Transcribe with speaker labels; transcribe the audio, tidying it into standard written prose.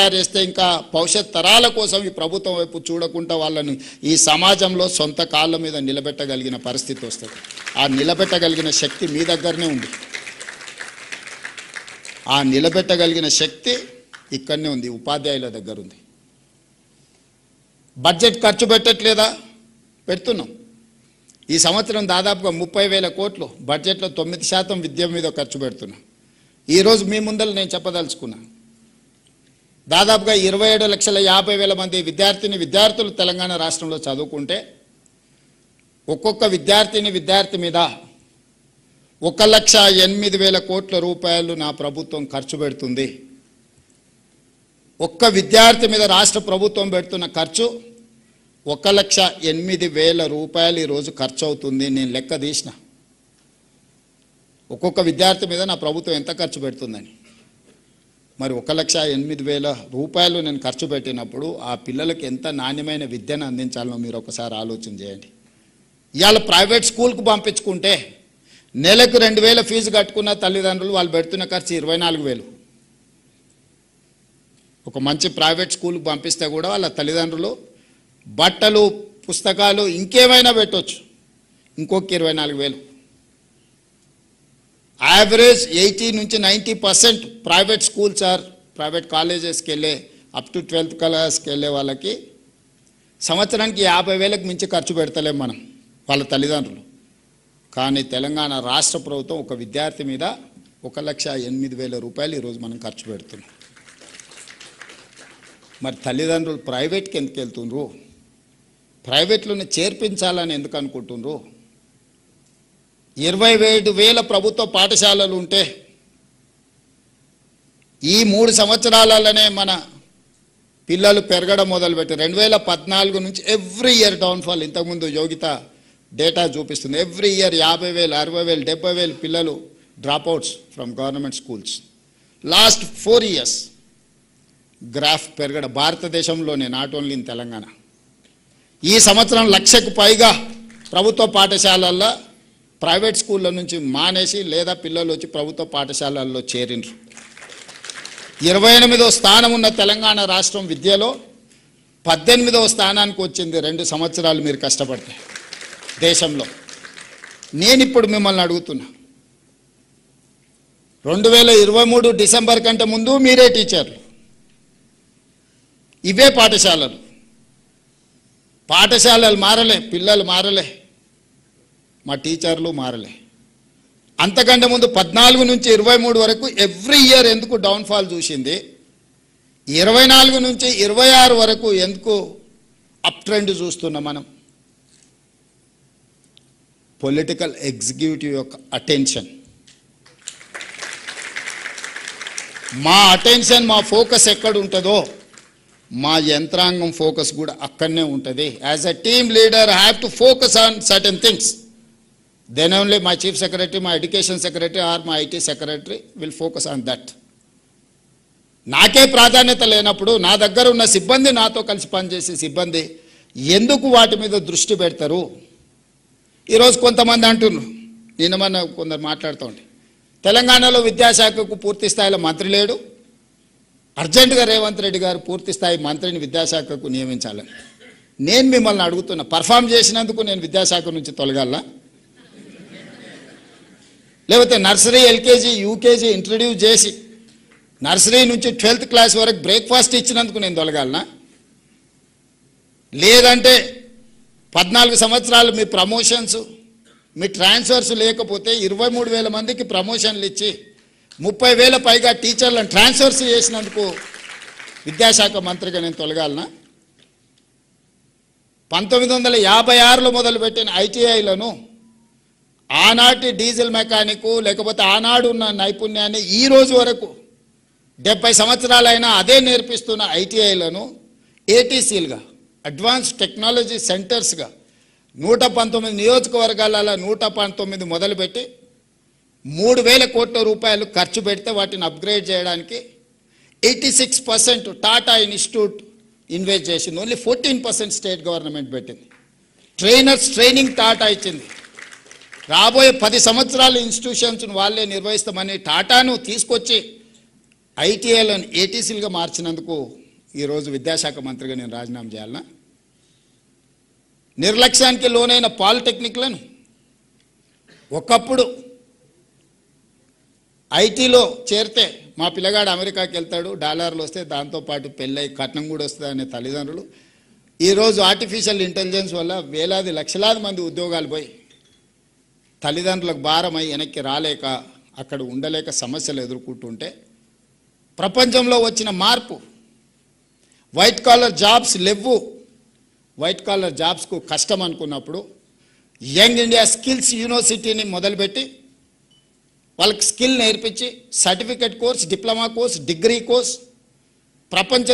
Speaker 1: తయారు చేస్తే ఇంకా భవిష్యత్ తరాల కోసం ఈ ప్రభుత్వం వైపు చూడకుండా వాళ్ళని ఈ సమాజంలో సొంత కాళ్ళ మీద నిలబెట్టగలిగిన పరిస్థితి వస్తుంది. ఆ నిలబెట్టగలిగిన శక్తి మీ దగ్గరనే ఉంది. ఆ నిలబెట్టగలిగిన శక్తి ఇక్కడనే ఉంది, ఉపాధ్యాయుల దగ్గర ఉంది. బడ్జెట్ ఖర్చు పెట్టట్లేదా? పెడుతున్నాం. ఈ సంవత్సరం దాదాపుగా 30,000 కోట్లు బడ్జెట్లో 9% విద్య మీద ఖర్చు పెడుతున్నాం. ఈరోజు మీ ముందర నేను చెప్పదలుచుకున్నా, దాదాపుగా 27,50,000 మంది విద్యార్థులు తెలంగాణ రాష్ట్రంలో చదువుకుంటే ఒక్కొక్క విద్యార్థి మీద 1,08,000 కోట్ల రూపాయలు నా ప్రభుత్వం ఖర్చు పెడుతుంది. ఒక్క విద్యార్థి మీద రాష్ట్ర ప్రభుత్వం పెడుతున్న ఖర్చు 1,08,000 రూపాయలు ఈరోజు ఖర్చు అవుతుంది. నేను లెక్క తీసిన ఒక్కొక్క విద్యార్థి మీద నా ప్రభుత్వం ఎంత ఖర్చు పెడుతుందని. మరి 1,08,000 రూపాయలు నేను ఖర్చు పెట్టినప్పుడు ఆ పిల్లలకి ఎంత నాణ్యమైన విద్యను అందించాలనో మీరు ఒకసారి ఆలోచన చేయండి. ఇవాళ ప్రైవేట్ స్కూల్కు పంపించుకుంటే నెలకు 2,000 ఫీజు కట్టుకున్న తల్లిదండ్రులు వాళ్ళు పెడుతున్న ఖర్చు 24,000. ఒక మంచి ప్రైవేట్ స్కూల్కి పంపిస్తే కూడా వాళ్ళ తల్లిదండ్రులు బట్టలు, పుస్తకాలు ఇంకేమైనా పెట్టవచ్చు, ఇంకొక 24,000. యావరేజ్ 80 నుంచి 90% ప్రైవేట్ స్కూల్స్ ప్రైవేట్ కాలేజెస్కి వెళ్ళే అప్ టు 12th క్లాస్కి వెళ్ళే వాళ్ళకి సంవత్సరానికి 50,000కి మించి ఖర్చు పెడతలేం మనం వాళ్ళ తల్లిదండ్రులు. కానీ తెలంగాణ రాష్ట్ర ప్రభుత్వం ఒక విద్యార్థి మీద 1,08,000 రూపాయలు ఈరోజు మనం ఖర్చు పెడుతున్నాం. మరి తల్లిదండ్రులు ప్రైవేట్కి ఎందుకు వెళ్తుండ్రు? ప్రైవేట్లోనే చేర్పించాలని ఎందుకు అనుకుంటుండ్రు? 27,000 ప్రభుత్వ పాఠశాలలు ఉంటే ఈ 3 సంవత్సరాలలోనే మన పిల్లలు పెరగడం మొదలుపెట్టి 2014 నుంచి ఎవ్రీ ఇయర్ డౌన్ఫాల్. ఇంతకుముందు యోగిత డేటా చూపిస్తుంది. ఎవ్రీ ఇయర్ 50,000, 60,000, 70,000 పిల్లలు dropouts from government schools. Last 4 years graph పెరగడం భారతదేశంలోనే, నాట్ ఓన్లీ ఇన్ తెలంగాణ. ఈ సంవత్సరం 1,00,000కు పైగా ప్రభుత్వ పాఠశాలల్లో ప్రైవేట్ స్కూళ్ళ నుంచి మానేసి లేదా పిల్లలు వచ్చి ప్రభుత్వ పాఠశాలల్లో చేరిండ్రు. 28వ స్థానం ఉన్న తెలంగాణ రాష్ట్రం విద్యలో 18వ స్థానానికి వచ్చింది 2 సంవత్సరాలు మీరు కష్టపడితే దేశంలో. నేను ఇప్పుడు మిమ్మల్ని అడుగుతున్నా, 2023 డిసెంబర్ కంటే ముందు మీరే టీచర్లు, ఇవే పాఠశాలలు మారలే, పిల్లలు మారలే, మా టీచర్లు మారలే. అంతకంటే ముందు 14 నుంచి 23 వరకు ఎవ్రీ ఇయర్ ఎందుకు డౌన్ఫాల్ చూసింది? 24 నుంచి 26 వరకు ఎందుకు అప్ ట్రెండ్ చూస్తున్నాం మనం? పొలిటికల్ ఎగ్జిక్యూటివ్ యొక్క అటెన్షన్, మా అటెన్షన్, మా ఫోకస్ ఎక్కడ ఉంటుందో మా యంత్రాంగం ఫోకస్ కూడా అక్కడనే ఉంటుంది. As a team leader I have to focus on certain things. Then only my chief secretary, my education secretary or my IT secretary will focus on that. నాకే ప్రాధాన్యత లేనప్పుడు నా దగ్గర ఉన్న సిబ్బంది, నాతో కలిసి పనిచేసే సిబ్బంది ఎందుకు వాటి మీద దృష్టి పెడతారు? ఈరోజు కొంతమంది అంటున్నారు, నిన్న మన కొందరు మాట్లాడుతూ ఉంటే తెలంగాణలో విద్యాశాఖకు పూర్తి స్థాయిలో మంత్రి లేడు, అర్జెంటుగా రేవంత్ రెడ్డి గారు పూర్తి స్థాయి మంత్రిని విద్యాశాఖకు నియమించాలని. నేను మిమ్మల్ని అడుగుతున్నా, పర్ఫామ్ చేసినందుకు నేను విద్యాశాఖ నుంచి తొలగాల? లేకపోతే నర్సరీ, ఎల్కేజీ, యూకేజీ ఇంట్రడ్యూస్ చేసి నర్సరీ నుంచి 12th క్లాస్ వరకు బ్రేక్ఫాస్ట్ ఇచ్చినందుకు నేను తొలగాలనా? లేదంటే 14 సంవత్సరాలు మీ ప్రమోషన్స్, మీ ట్రాన్స్ఫర్స్ లేకపోతే 23,000 మందికి ప్రమోషన్లు ఇచ్చి 30,000 పైగా టీచర్లను ట్రాన్స్ఫర్స్ చేసినందుకు విద్యాశాఖ మంత్రిగా నేను తొలగాలనా? 1956లో మొదలుపెట్టిన ఐటీఐలను ఆనాటి డీజిల్ మెకానికు లేకపోతే ఆనాడు ఉన్న నైపుణ్యాన్ని ఈ రోజు వరకు 70 సంవత్సరాలైనా అదే నేర్పిస్తున్న ఐటీఐలను ఏటీసీలుగా, అడ్వాన్స్ టెక్నాలజీ సెంటర్స్గా 119 నియోజకవర్గాలలో 119 మొదలుపెట్టి 3,000 కోట్ల రూపాయలు ఖర్చు పెడితే వాటిని అప్గ్రేడ్ చేయడానికి 86% టాటా ఇన్స్టిట్యూట్ ఇన్వెస్ట్ చేసింది. ఓన్లీ 14% స్టేట్ గవర్నమెంట్ పెట్టింది. ట్రైనర్స్ ట్రైనింగ్ టాటా ఇచ్చింది. రాబోయే 10 సంవత్సరాల ఇన్స్టిట్యూషన్స్ వాళ్ళే నిర్వహిస్తామని టాటాను తీసుకొచ్చి ఐటీఐలను ఏటీసీలుగా మార్చినందుకు ఈరోజు విద్యాశాఖ మంత్రిగా నేను రాజీనామా చేయాలనా? నిర్లక్ష్యానికి లోనైన పాలిటెక్నిక్లను ఒకప్పుడు ఐటీలో చేరితే మా పిల్లగాడు అమెరికాకి వెళ్తాడు, డాలర్లు వస్తే దాంతోపాటు పెళ్ళై కట్నం కూడా వస్తుంది అనే తల్లిదండ్రులు ఈరోజు ఆర్టిఫిషియల్ ఇంటెలిజెన్స్ వల్ల వేలాది లక్షలాది మంది ఉద్యోగాలు పోయి తల్లిదండ్రులకు భారమై వెనక్కి రాలేక అక్కడ ఉండలేక సమస్యలు ఎదుర్కొంటుంటే ప్రపంచంలో వచ్చిన మార్పు, వైట్ కాలర్ జాబ్స్ లేవు, వైట్ కాలర్ జాబ్స్కు కష్టం అనుకున్నప్పుడు యంగ్ ఇండియా స్కిల్స్ యూనివర్సిటీని మొదలుపెట్టి వాళ్ళకి స్కిల్ నేర్పించి certificate course, diploma course, degree course ప్రపంచ